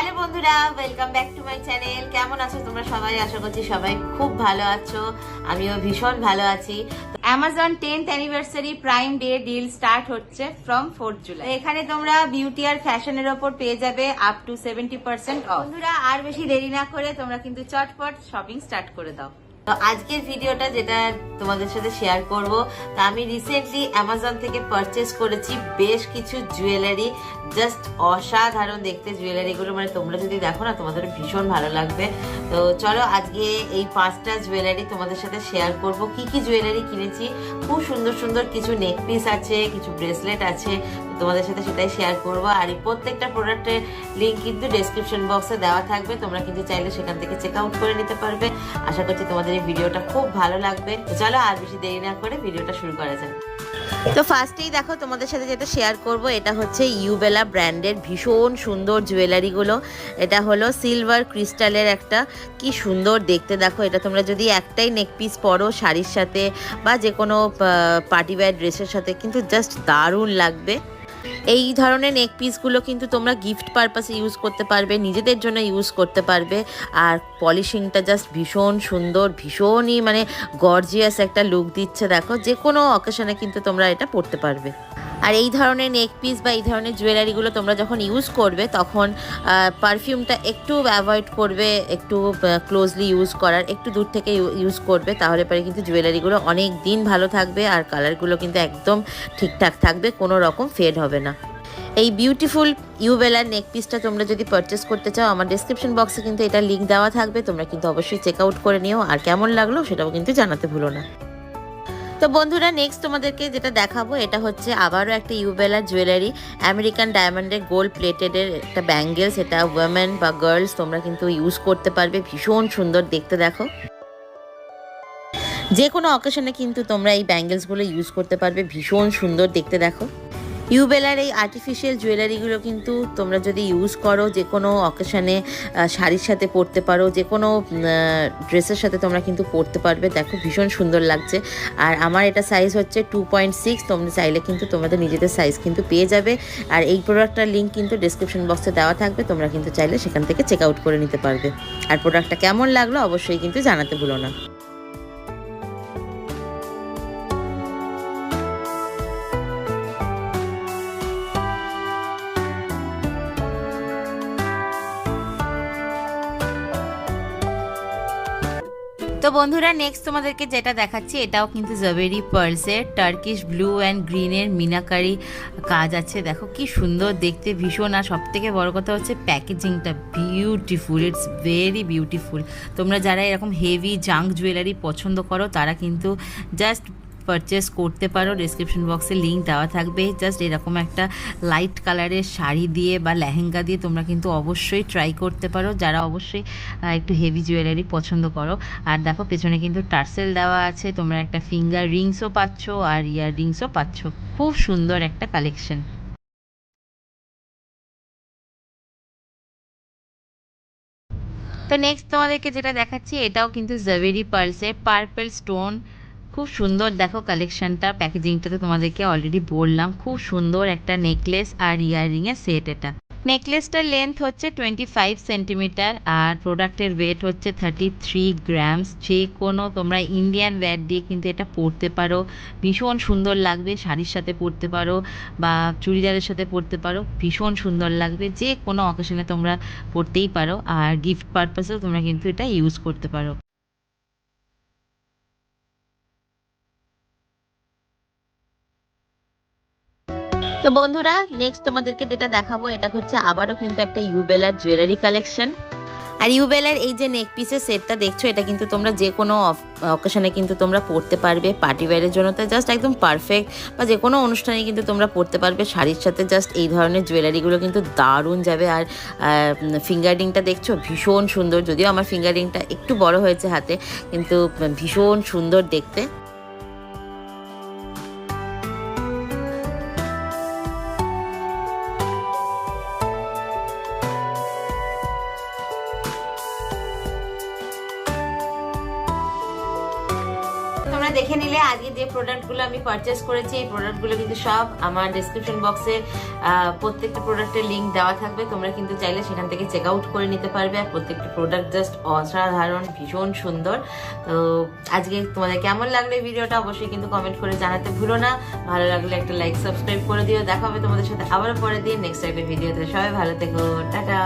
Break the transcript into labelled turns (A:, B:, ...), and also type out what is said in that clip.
A: Hello বন্ধুরা, welcome back to my channel. কেমন আছো তোমরা সবাই? আশা করছি সবাই খুব ভালো আছো, আমিও ভীষণ ভালো আছি। Amazon 10th anniversary prime day deal start হচ্ছে ফ্রম 4th জুলাই। এখানে তোমরা বিউটি আর ফ্যাশনের ওপর পেয়ে যাবে আপ টু 70% অফ। বন্ধুরা, আর বেশি দেরি না করে তোমরা কিন্তু চটপট শপিং স্টার্ট করে দাও। তো আজকের ভিডিওটা যেটা তোমাদের সাথে শেয়ার করব, তা আমি রিসেন্টলি অ্যামাজন থেকে পারচেস করেছি বেশ কিছু জুয়েলারি। জাস্ট অসাধারণ দেখতে জুয়েলারিগুলো, মানে তোমরা যদি দেখো না তোমাদের ভীষণ ভালো লাগবে। তো চলো আজকে এই 5টা জুয়েলারি তোমাদের সাথে শেয়ার করব। কি কি জুয়েলারি কিনেছি, খুব সুন্দর সুন্দর কিছু নেক পিস আছে, কিছু ব্রেসলেট আছে, তোমাদের সাথে সেটাই শেয়ার করব। আর এই প্রত্যেকটা প্রোডাক্টের লিঙ্ক কিন্তু ডেসক্রিপশন বক্সে দেওয়া থাকবে, তোমরা কিন্তু চাইলে সেখান থেকে চেক আউট করে নিতে পারবে। আশা করছি তোমাদের এই ভিডিওটা খুব ভালো লাগবে। তো চলো আর বেশি দেরি না করে ভিডিওটা শুরু করা যাক। তো ফার্স্টেই দেখো তোমাদের সাথে যেটা শেয়ার করব, এটা হচ্ছে ইউবেলা ব্র্যান্ডের ভীষণ সুন্দর জুয়েলারিগুলো। এটা হলো সিলভার ক্রিস্টালের একটা, কি সুন্দর দেখতে দেখো। এটা তোমরা যদি একটাই নেক পিস পরো শাড়ির সাথে বা যে কোনো পার্টি ওয়্যার ড্রেসের সাথে, কিন্তু জাস্ট দারুণ লাগবে। এই ধরনের নেক পিসগুলো কিন্তু তোমরা গিফট পারপাসে ইউজ করতে পারবে, নিজেদের জন্য ইউজ করতে পারবে। আর পলিশিংটা জাস্ট ভীষণ সুন্দর, ভীষণই মানে গর্জিয়াস একটা লুক দিচ্ছে। দেখো যে কোনো অকেশনে কিন্তু তোমরা এটা পরতে পারবে। আর এই ধরনের নেক পিস বা এই ধরনের জুয়েলারিগুলো তোমরা যখন ইউজ করবে তখন পারফিউমটা একটু অ্যাভয়েড করবে, একটু ক্লোজলি ইউজ করার, একটু দূর থেকে ইউজ করবে। তাহলে পরে কিন্তু জুয়েলারিগুলো অনেক দিন ভালো থাকবে আর কালারগুলো কিন্তু একদম ঠিকঠাক থাকবে, কোনো রকম ফেড হবে না। এই বিউটিফুল ইউবেলার নেক পিসটা তোমরা যদি পারচেস করতে চাও, আমার ডেসক্রিপশন বক্সে কিন্তু এটা লিঙ্ক দেওয়া থাকবে, তোমরা কিন্তু অবশ্যই চেক আউট করে নিও। আর কেমন লাগলো সেটাও কিন্তু জানাতে ভুলো না। তো বন্ধুরা, নেক্সট তোমাদেরকে যেটা দেখাবো, এটা হচ্ছে আবারও একটা ইউবেলার জুয়েলারি, আমেরিকান ডায়মন্ডের গোল্ড প্লেটেডের একটা ব্যাঙ্গেলস। এটা ওয়েমেন বা গার্লস তোমরা কিন্তু ইউজ করতে পারবে, ভীষণ সুন্দর দেখতে দেখো। যে কোনো অকেশনে কিন্তু তোমরা এই ব্যাঙ্গেলসগুলো ইউজ করতে পারবে, ভীষণ সুন্দর দেখতে দেখো। ইউবেলার এই আর্টিফিশিয়াল জুয়েলারিগুলো কিন্তু তোমরা যদি ইউজ করো যে কোনো অকেশনে শাড়ির সাথে পরতে পারো, যে কোনো ড্রেসের সাথে তোমরা কিন্তু পরতে পারবে। দেখো ভীষণ সুন্দর লাগছে। আর আমার এটা সাইজ হচ্ছে 2.6, তোমরা চাইলে কিন্তু তোমাদের নিজেদের সাইজ কিন্তু পেয়ে যাবে। আর এই প্রোডাক্টটার লিঙ্ক কিন্তু ডেসক্রিপশন বক্সে দেওয়া থাকবে, তোমরা কিন্তু চাইলে সেখান থেকে চেক আউট করে নিতে পারবে। আর প্রোডাক্টটা কেমন লাগলো অবশ্যই কিন্তু জানাতে ভুলো না। তো বন্ধুরা, নেক্সট তোমাদেরকে যেটা দেখাচ্ছি, এটাও কিন্তু জাভেরি পার্লসের টার্কিশ ব্লু অ্যান্ড গ্রিনের মিনাকারি কাজ আছে। দেখো কি সুন্দর দেখতে ভীষণ। আর সব থেকে বড় কথা হচ্ছে প্যাকেজিংটা বিউটিফুল, ইটস ভেরি বিউটিফুল। তোমরা যারা এরকম হেভি জাঙ্ক জুয়েলারি পছন্দ করো তারা কিন্তু জাস্ট পারচেস করতে পারো, ডেসক্রিপশন বক্সে লিঙ্ক দেওয়া থাকবে। জাস্ট এরকম একটা লাইট কালারের শাড়ি দিয়ে বা লেহেঙ্গা দিয়ে তোমরা কিন্তু অবশ্যই ট্রাই করতে পারো, যারা অবশ্যই একটু হেভি জুয়েলারি পছন্দ করো। আর দেখো পেছনে কিন্তু টার্সেল দেওয়া আছে, তোমরা একটা ফিঙ্গার রিংসও পাচ্ছ আর ইয়ার রিংসও পাচ্ছ। খুব সুন্দর একটা কালেকশন। তো নেক্সট তোমাদেরকে যেটা দেখাচ্ছি, এটাও কিন্তু জাভেরি পার্লসের পার্পল স্টোন। খুব সুন্দর দেখো কালেকশনটা, প্যাকেজিংটা তো তোমাদেরকে অলরেডি বললাম। খুব সুন্দর একটা নেকলেস আর ইয়াররিংয়ের সেট। এটা নেকলেসটার লেন্থ হচ্ছে 25 সেন্টিমিটার আর প্রোডাক্টের ওয়েট হচ্ছে 33 গ্রামস। যে কোনো তোমরা ইন্ডিয়ান ওয়্যার দিয়ে কিন্তু এটা পরতে পারো, ভীষণ সুন্দর লাগবে। শাড়ির সাথে পরতে পারো বা চুড়িদারের সাথে পরতে পারো, ভীষণ সুন্দর লাগবে। যে কোনো অকেশনে তোমরা পরতেই পারো। আর গিফট পারপাসেও তোমরা কিন্তু এটা ইউজ করতে পারো। তো বন্ধুরা, নেক্সট তোমাদেরকে যেটা দেখাবো, এটা হচ্ছে আবারও কিন্তু একটা ইউবেলার জুয়েলারি কালেকশন। আর ইউবেলার এই যে নেক পিসের সেটটা দেখছো, এটা কিন্তু তোমরা যে কোনো অকেশনে কিন্তু তোমরা পরতে পারবে, পার্টি ওয়্যারের জন্য তো জাস্ট একদম পারফেক্ট। বা যে কোনো অনুষ্ঠানে কিন্তু তোমরা পরতে পারবে শাড়ির সাথে। জাস্ট এই ধরনের জুয়েলারিগুলো কিন্তু দারুণ যাবে। আর ফিঙ্গারিংটা দেখছো ভীষণ সুন্দর, যদিও আমার ফিঙ্গারিংটা একটু বড় হয়েছে হাতে, কিন্তু ভীষণ সুন্দর দেখতে। তোমরা তোমরা দেখে নিলে আজকে যে প্রোডাক্টগুলো আমি পারচেস করেছি, এই প্রোডাক্টগুলো কিন্তু সব আমার ডেসক্রিপশন বক্সে প্রত্যেকটা প্রোডাক্টের লিঙ্ক দেওয়া থাকবে। তোমরা কিন্তু চাইলে সেখান থেকে চেক আউট করে নিতে পারবে। আর প্রত্যেকটা প্রোডাক্ট জাস্ট অসাধারণ, ভীষণ সুন্দর। তো আজকে তোমাদের কেমন লাগলো এই ভিডিওটা অবশ্যই কিন্তু কমেন্ট করে জানাতে ভুলো না। ভালো লাগলে একটা লাইক সাবস্ক্রাইব করে দিও। দেখা হবে তোমাদের সাথে আবার পরের দিন নেক্সট টাইপের ভিডিওতে। সবাই ভালো থেকো, টাটা।